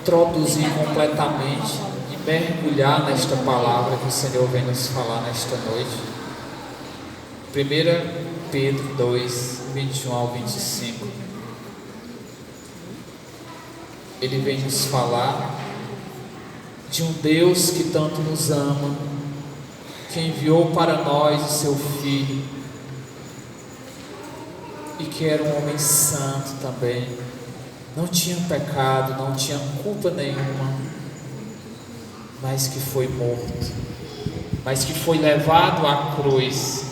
introduzir completamente e mergulhar nesta palavra que o Senhor vem nos falar nesta noite. 1 Pedro 2, 21 ao 25. Ele vem nos falar de um Deus que tanto nos ama, que enviou para nós o seu Filho, e que era um homem santo também, não tinha pecado, não tinha culpa nenhuma, mas que foi morto, mas que foi levado à cruz.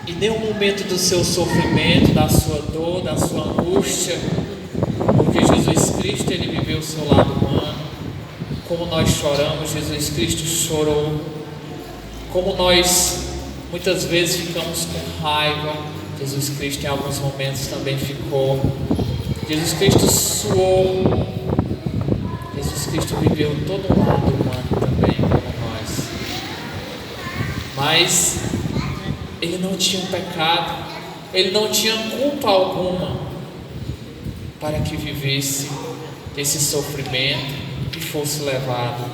E nenhum momento do seu sofrimento, da sua dor, da sua angústia, porque Jesus Cristo, ele viveu o seu lado humano. Como nós choramos, Jesus Cristo chorou. Como nós muitas vezes ficamos com raiva, Jesus Cristo em alguns momentos também ficou. Jesus Cristo suou. Jesus Cristo viveu todo o lado humano também, como nós. Mas ele não tinha pecado, ele não tinha culpa alguma para que vivesse esse sofrimento e fosse levado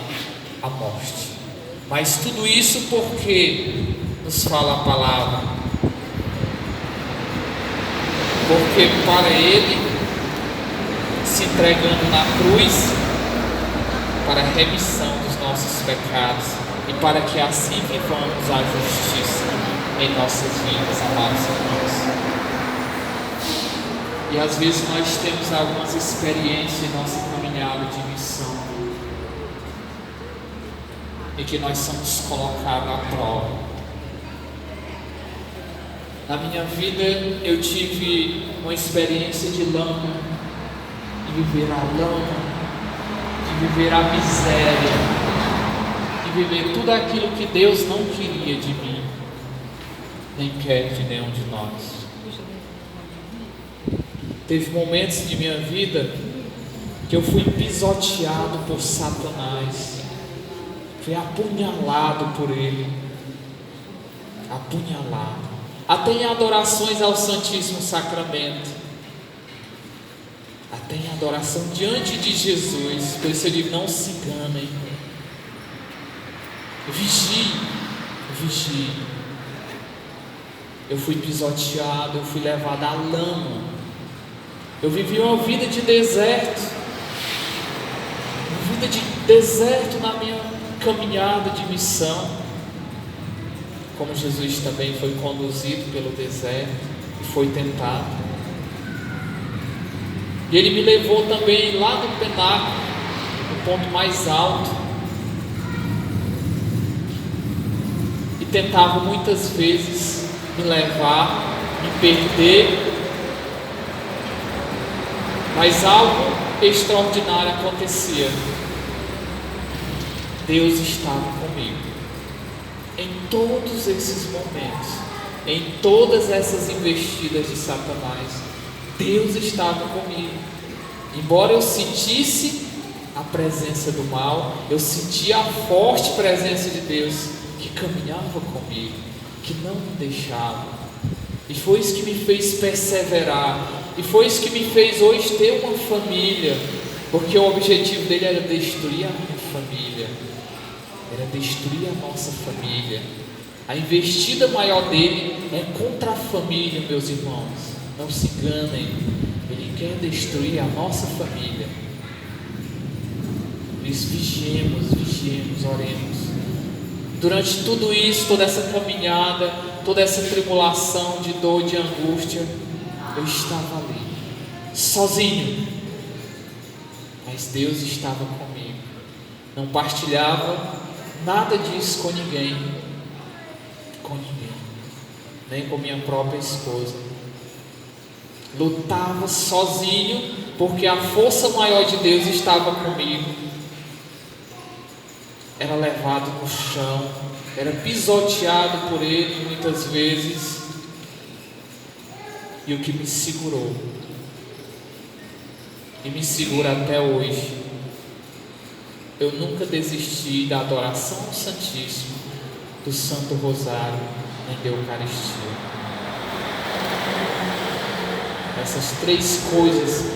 à morte. Mas tudo isso porque nos fala a palavra. Porque para ele, se entregando na cruz, para a remissão dos nossos pecados e para que assim vivamos a justiça em nossas vidas, amados irmãos. E às vezes nós temos algumas experiências em nossa caminhada de missão, em que nós somos colocados à prova. Na minha vida eu tive uma experiência de lama, de viver a lama, de viver a miséria, de viver tudo aquilo que Deus não queria de mim, nem quer de nenhum de nós. Teve momentos de minha vida que eu fui pisoteado por Satanás, fui apunhalado por ele, apunhalado. Até em adorações ao Santíssimo Sacramento, até em adoração diante de Jesus. Por isso eu digo, não se enganem, vigie, vigie. Eu fui pisoteado, eu fui levado à lama, eu vivi uma vida de deserto, na minha caminhada de missão. Como Jesus também foi conduzido pelo deserto e foi tentado. E ele me levou também lá no penáculo, no ponto mais alto, e tentava muitas vezes me levar, me perder, mas algo extraordinário acontecia. Deus estava comigo. Em todos esses momentos, em todas essas investidas de Satanás, Deus estava comigo. Embora eu sentisse a presença do mal, eu sentia a forte presença de Deus que caminhava comigo, que não me deixava. E foi isso que me fez perseverar, e foi isso que me fez hoje ter uma família, porque o objetivo dele era destruir a minha família, era destruir a nossa família. A investida maior dele é contra a família, meus irmãos. Não se enganem, ele quer destruir a nossa família. Por isso, vigiemos, oremos. Durante tudo isso, toda essa caminhada, toda essa tribulação de dor, de angústia, eu estava ali, sozinho, mas Deus estava comigo. Não partilhava nada disso com ninguém, nem com minha própria esposa. Lutava sozinho, porque a força maior de Deus estava comigo. Era levado no chão, era pisoteado por ele muitas vezes, e o que me segurou, e me segura até hoje, eu nunca desisti da adoração ao Santíssimo, do Santo Rosário, nem da Eucaristia. Essas três coisas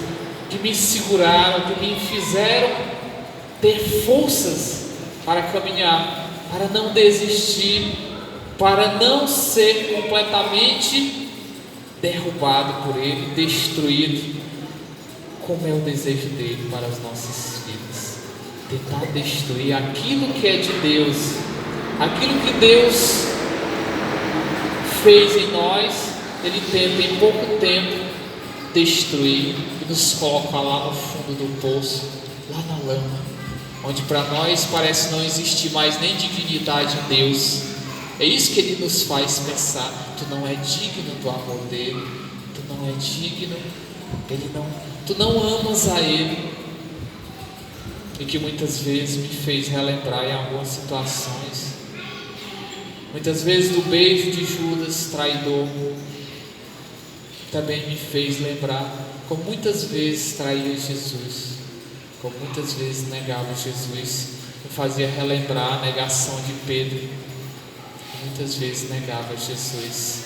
que me seguraram, que me fizeram ter forças para caminhar, para não desistir, para não ser completamente derrubado por Ele, destruído, como é o desejo dele para as nossas vidas. Tentar destruir aquilo que é de Deus, aquilo que Deus fez em nós. Ele tenta em pouco tempo destruir e nos coloca lá no fundo do poço, lá na lama, onde para nós parece não existir mais nem dignidade em Deus. É isso que Ele nos faz pensar: tu não é digno do amor dele, tu não é digno, tu não amas a Ele. E que muitas vezes me fez relembrar em algumas situações, muitas vezes do beijo de Judas traidor, também me fez lembrar como muitas vezes traía Jesus, como muitas vezes negava Jesus. Me fazia relembrar a negação de Pedro, muitas vezes negava Jesus.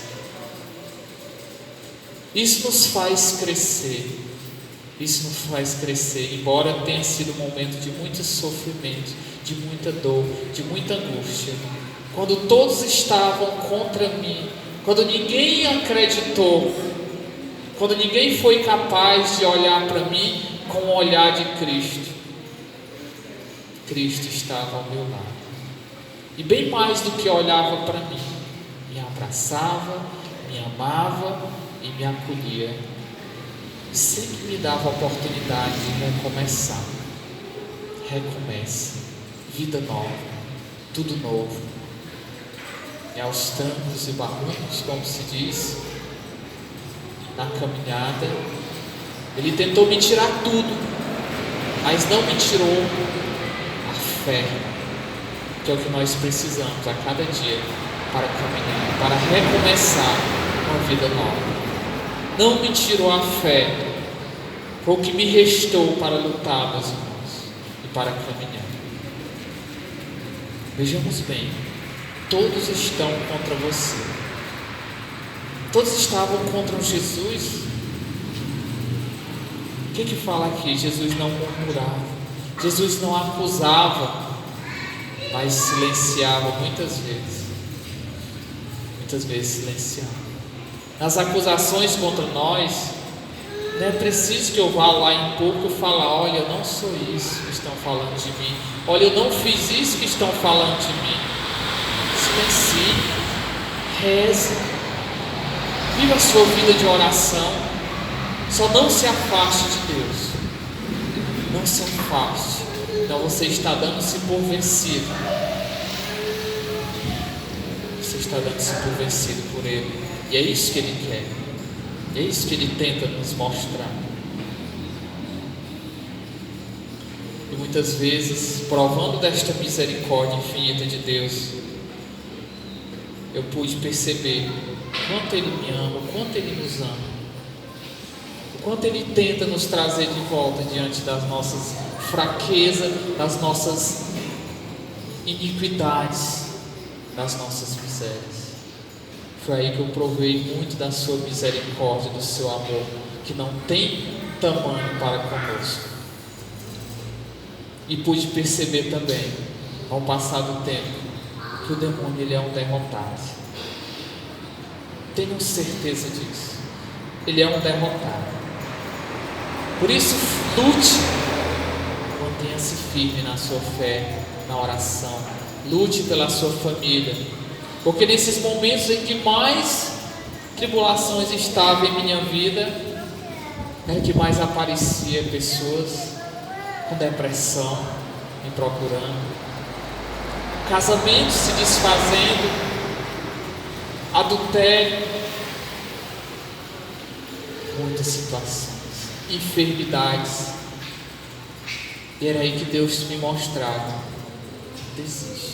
Isso nos faz crescer. Isso nos faz crescer, embora tenha sido um momento de muito sofrimento, de muita dor, de muita angústia. Quando todos estavam contra mim, quando ninguém acreditou, quando ninguém foi capaz de olhar para mim com o olhar de Cristo, Cristo estava ao meu lado. E bem mais do que olhava para mim, me abraçava, me amava e me acolhia. Sempre me dava a oportunidade de recomeçar. Recomece, vida nova, tudo novo. E aos trancos e barrancos, como se diz, na caminhada, Ele tentou me tirar tudo, mas não me tirou a fé, que é o que nós precisamos a cada dia para caminhar, para recomeçar uma vida nova. Não me tirou a fé, foi o que me restou para lutar, meus irmãos, e para caminhar. Vejamos bem, todos estão contra você. Todos estavam contra Jesus. O que fala aqui? Jesus não murmurava, Jesus não acusava, mas silenciava muitas vezes. Muitas vezes silenciava. Nas acusações contra nós, não é preciso que eu vá lá em pouco e falar: olha, eu não sou isso que estão falando de mim, olha, eu não fiz isso que estão falando de mim. Silencie, reze, viva a sua vida de oração. Só não se afaste de Deus, não se afaste, então você está dando-se por vencido. Você está dando-se por vencido por Ele. E é isso que Ele quer, é isso que Ele tenta nos mostrar. E muitas vezes, provando desta misericórdia infinita de Deus, eu pude perceber o quanto Ele me ama, o quanto Ele nos ama, o quanto Ele tenta nos trazer de volta diante das nossas fraquezas, das nossas iniquidades, das nossas misérias. Foi aí que eu provei muito da sua misericórdia, do seu amor, que não tem tamanho para conosco. E pude perceber também, ao passar do tempo, que o demônio ele é um derrotado. Tenho certeza disso. Ele é um derrotado. Por isso, lute, mantenha-se firme na sua fé, na oração. Lute pela sua família. Porque nesses momentos em que mais tribulações estavam em minha vida, é que mais aparecia pessoas com depressão me procurando, casamentos se desfazendo, adultério, muitas situações, enfermidades. E era aí que Deus me mostrava: desista.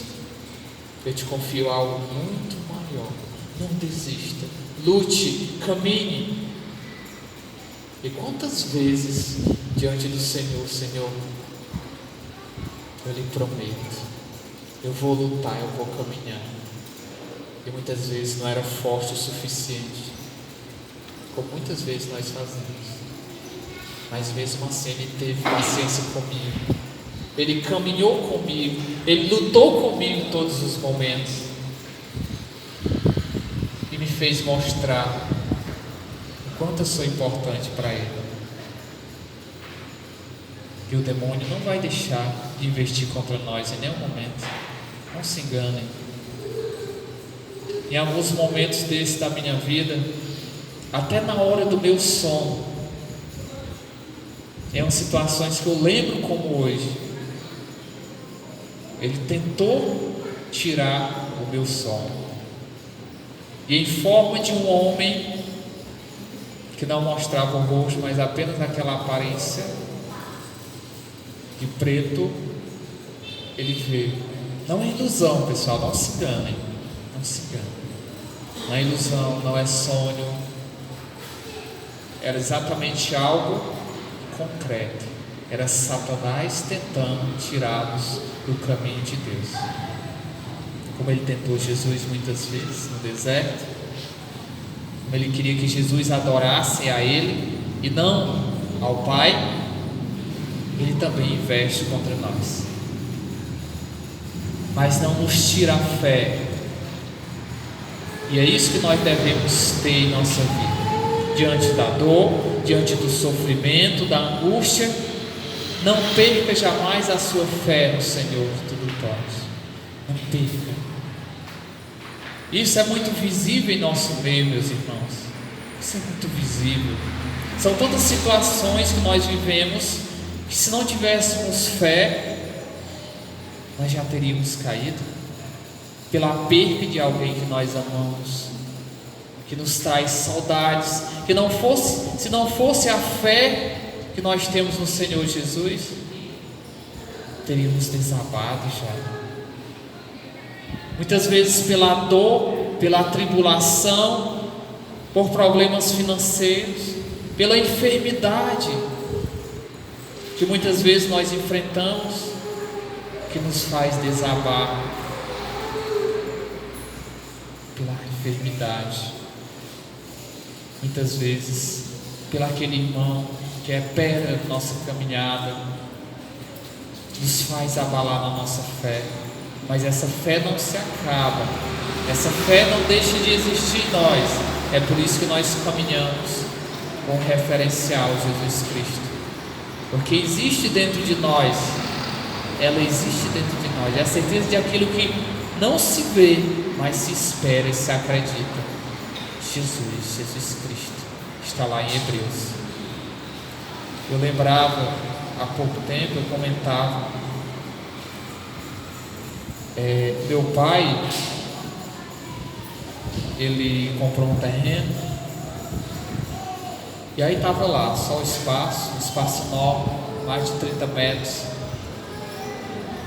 Eu te confio algo muito maior. Não desista. Lute, caminhe. E quantas vezes diante do Senhor, Senhor, eu lhe prometo, eu vou lutar, eu vou caminhar. E muitas vezes não era forte o suficiente, como muitas vezes nós fazemos. mas mesmo assim Ele teve paciência comigo, Ele caminhou comigo, Ele lutou comigo em todos os momentos e me fez mostrar o quanto eu sou importante para Ele. E o demônio não vai deixar de investir contra nós em nenhum momento. Não se enganem. Em alguns momentos desses da minha vida, até na hora do meu sono, em situações que eu lembro como hoje, ele tentou tirar o meu sono. E em forma de um homem que não mostrava o rosto, mas apenas aquela aparência de preto, ele veio. Não é ilusão, pessoal, não se enganem. Não se enganem. Não é ilusão, não é sonho. Era exatamente algo concreto. Era Satanás tentando tirá-los do caminho de Deus. Como ele tentou Jesus muitas vezes no deserto. Como ele queria que Jesus adorasse a ele e não ao Pai. Ele também investe contra nós, mas não nos tira a fé. E é isso que nós devemos ter em nossa vida, diante da dor, diante do sofrimento, da angústia. Não perca jamais a sua fé no Senhor de tudo pode. Não perca. Isso é muito visível em nosso meio, meus irmãos. Isso é muito visível. São tantas situações que nós vivemos que, se não tivéssemos fé, nós já teríamos caído pela perda de alguém que nós amamos, que nos traz saudades. Se não fosse a fé que nós temos no Senhor Jesus, teríamos desabado já. Muitas vezes pela dor, pela tribulação, por problemas financeiros, pela enfermidade que muitas vezes nós enfrentamos, que nos faz desabar, pela enfermidade, muitas vezes pelo aquele irmão que é pedra da nossa caminhada, nos faz abalar na nossa fé. Mas essa fé não se acaba, essa fé não deixa de existir em nós. É por isso que nós caminhamos com o referencial Jesus Cristo, porque existe dentro de nós, ela existe dentro de nós, é a certeza de aquilo que não se vê, mas se espera e se acredita. Jesus Cristo está lá em Hebreus. Eu lembrava há pouco tempo, eu comentava, meu pai, ele comprou um terreno, e aí estava lá, só o espaço, um espaço enorme, mais de 30 metros,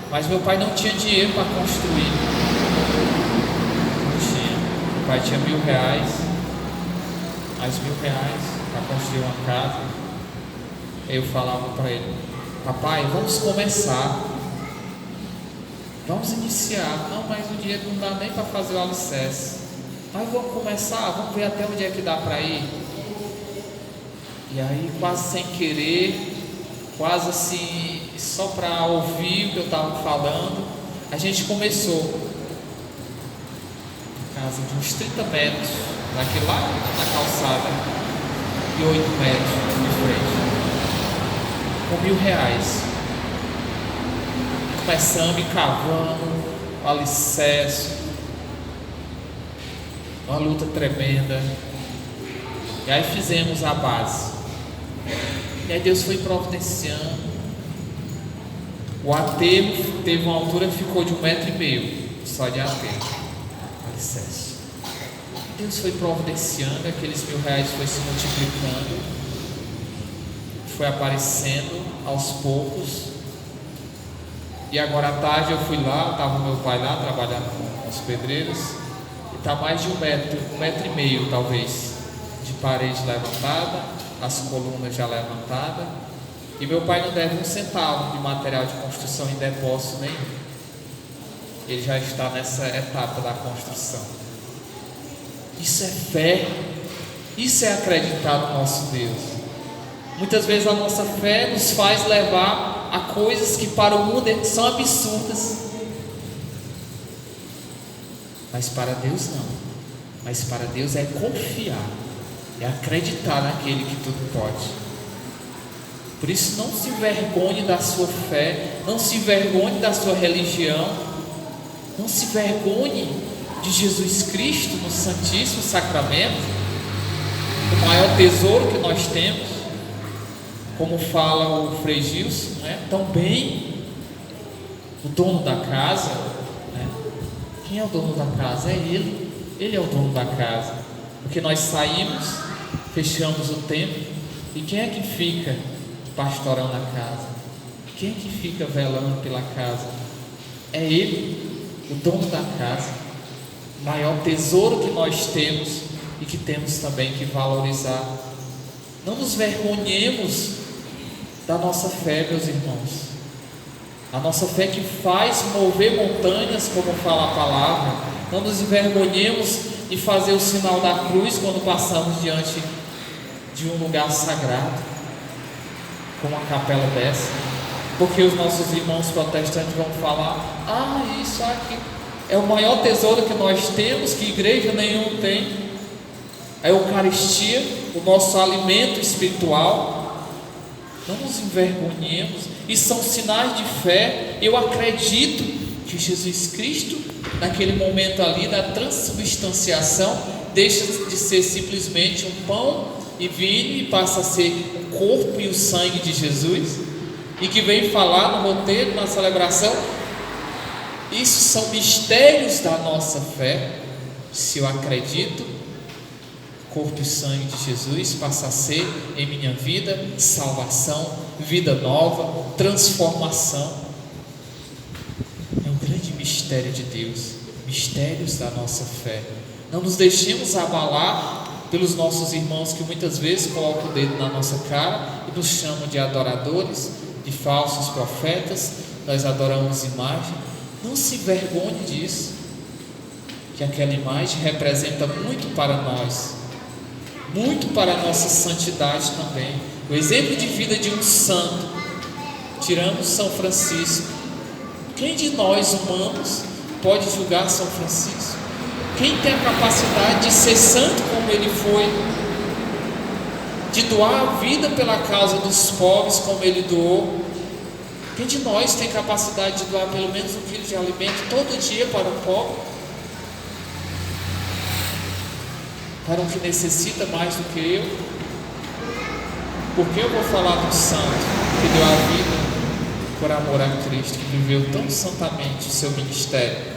mas meu pai não tinha dinheiro para construir, não tinha. Meu pai tinha R$1.000, mais R$1.000 para construir uma casa. Aí eu falava para ele: papai, vamos começar, vamos iniciar. Não, mas o dinheiro não dá nem para fazer o alicerce. Mas vamos começar, vamos ver até onde é que dá para ir. E aí, quase sem querer, quase assim, só para ouvir o que eu estava falando, a gente começou. Casa de uns 30 metros, daquele lá na calçada, e 8 metros de frente, com R$1.000. Começamos e cavando o alicerce, uma luta tremenda, e aí fizemos a base, e aí Deus foi providenciando. O aterro teve uma altura que ficou de 1,5 metro, só de aterro, alicerce. Deus foi providenciando, aqueles R$1.000 foi se multiplicando, foi aparecendo aos poucos. E agora à tarde eu fui lá, estava meu pai lá trabalhando com os pedreiros, e está mais de 1 metro, 1,5 metro talvez, de parede levantada, as colunas já levantadas, e meu pai não deve um centavo de material de construção em depósito nenhum. Ele já está nessa etapa da construção. Isso é fé, isso é acreditar no nosso Deus. Muitas vezes a nossa fé nos faz levar a coisas que para o mundo são absurdas, mas para Deus não. Mas para Deus é confiar, é acreditar naquele que tudo pode. Por isso, não se envergonhe da sua fé, não se envergonhe da sua religião, não se envergonhe de Jesus Cristo no Santíssimo Sacramento, o maior tesouro que nós temos. Como fala o Frei Gilson, também o dono da casa, quem é o dono da casa? É Ele é o dono da casa, porque nós saímos, fechamos o templo, e quem é que fica pastorando a casa? Quem é que fica velando pela casa? É Ele, o dono da casa, o maior tesouro que nós temos e que temos também que valorizar. Não nos vergonhemos da nossa fé, meus irmãos. A nossa fé que faz mover montanhas, como fala a palavra. Não nos envergonhemos de fazer o sinal da cruz quando passamos diante de um lugar sagrado, como a capela dessa, porque os nossos irmãos protestantes vão falar: isso aqui é o maior tesouro que nós temos, que igreja nenhuma tem, a Eucaristia, o nosso alimento espiritual. Não nos envergonhemos, e são sinais de fé. Eu acredito que Jesus Cristo, naquele momento ali da transubstanciação, deixa de ser simplesmente um pão e vinho e passa a ser o corpo e o sangue de Jesus, e que vem falar no roteiro, na celebração. Isso são mistérios da nossa fé. Se eu acredito, corpo e sangue de Jesus passa a ser em minha vida salvação, vida nova, transformação. É um grande mistério de Deus, mistérios da nossa fé. Não nos deixemos abalar pelos nossos irmãos que muitas vezes colocam o dedo na nossa cara e nos chamam de adoradores, de falsos profetas. Nós adoramos imagem. Não se envergonhe disso, que aquela imagem representa muito para nós, muito para a nossa santidade também. O exemplo de vida de um santo, tirando São Francisco. Quem de nós humanos pode julgar São Francisco? Quem tem a capacidade de ser santo como ele foi, de doar a vida pela causa dos pobres como ele doou? Quem de nós tem capacidade de doar pelo menos 1 quilo de alimento todo dia para o pobre, para o que necessita mais do que eu? Porque eu vou falar de um santo que deu a vida por amor a Cristo, que viveu tão santamente o seu ministério.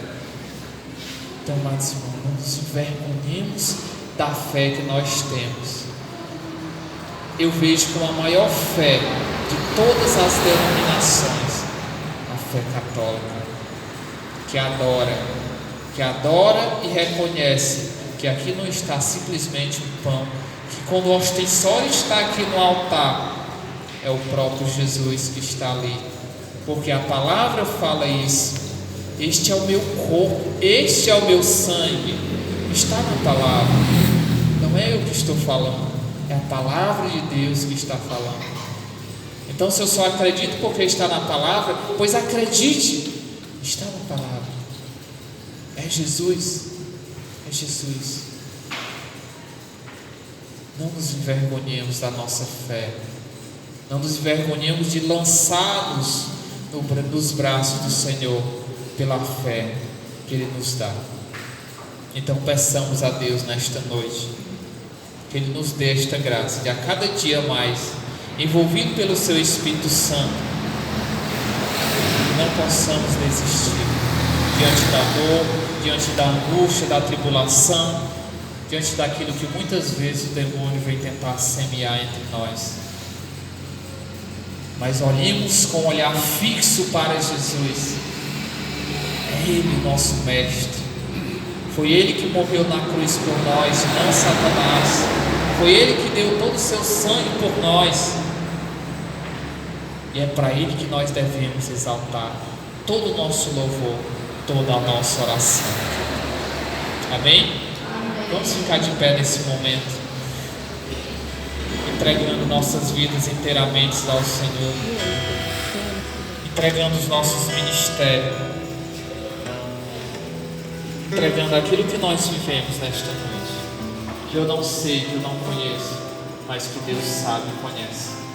Então, amados irmãos, não nos envergonhemos da fé que nós temos. Eu vejo como a maior fé de todas as denominações a fé católica, que adora e reconhece que aqui não está simplesmente um pão, que quando o ostensório está aqui no altar, é o próprio Jesus que está ali, porque a palavra fala isso. Este é o meu corpo, este é o meu sangue, está na palavra. Não é eu que estou falando, é a palavra de Deus que está falando. Então, se eu só acredito porque está na palavra, pois acredite, está na palavra. É Jesus, é Jesus. Não nos envergonhemos da nossa fé, não nos envergonhemos de lançá-los nos braços do Senhor pela fé que Ele nos dá. Então peçamos a Deus nesta noite que Ele nos dê esta graça de a cada dia mais, envolvido pelo Seu Espírito Santo, não possamos desistir diante da dor, diante da angústia, da tribulação, diante daquilo que muitas vezes o demônio vem tentar semear entre nós. Mas olhemos com um olhar fixo para Jesus. É Ele nosso mestre, foi Ele que morreu na cruz por nós, não Satanás. Foi Ele que deu todo o seu sangue por nós, e é para Ele que nós devemos exaltar todo o nosso louvor, toda a nossa oração. Amém? Vamos ficar de pé nesse momento. entregando nossas vidas inteiramente ao Senhor, entregando os nossos ministérios, entregando aquilo que nós vivemos nesta noite, que eu não sei, que eu não conheço, mas que Deus sabe e conhece.